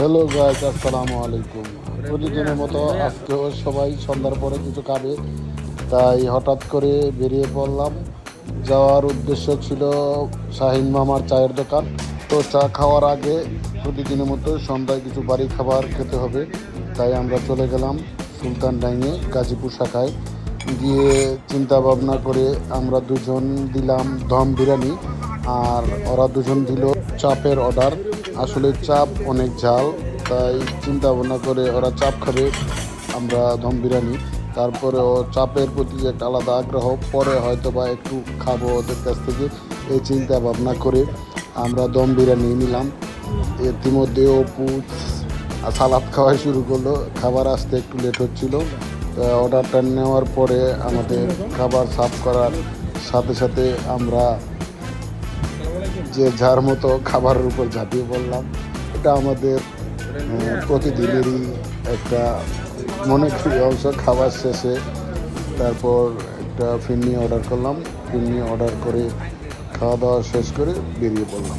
Hello guys, আসসালামু আলাইকুম। প্রতিদিনের মতো আজকেও সবাই সন্ধ্যার পরে কিছু খাবে, তাই হঠাৎ করে বেরিয়ে পড়লাম। যাওয়ার উদ্দেশ্য ছিল শাহিন মামার চায়ের দোকান। তো চা খাওয়ার আগে প্রতিদিনের মতো সন্ধ্যায় কিছু বাড়ি খাবার খেতে হবে, তাই আমরা চলে গেলাম সুলতান ডাইনে গাজীপুর শাখায়। গিয়ে চিন্তা ভাবনা করে আমরা দুজন দিলাম দম বিরিয়ানি, আর ওরা দুজন দিল চাপের অর্ডার। আসলে চাপ অনেক ঝাল, তাই চিন্তা ভাবনা করে ওরা চাপ খাবে, আমরা দম বিরিয়ানি। তারপরে ও চাপের প্রতি যে একটা আলাদা আগ্রহ, পরে হয়তো বা একটু খাবো ওদের কাছ থেকে, এই চিন্তা ভাবনা করে আমরা দম বিরিয়ানি নিলাম। ইতিমধ্যে অপু সালাদ খাওয়া শুরু করলো, খাবার আসতে একটু লেট হচ্ছিল। অর্ডারটা নেওয়ার পরে আমাদের খাবার সার্ভ করার সাথে সাথে আমরা যে যার মতো খাবারের উপর ঝাঁপিয়ে পড়লাম। এটা আমাদের প্রতিদিনেরই একটা মনে করি অংশ। খাবার শেষে তারপর একটা ফিরনি অর্ডার করলাম, ফিরনি অর্ডার করে খাওয়া দাওয়া শেষ করে বেরিয়ে পড়লাম।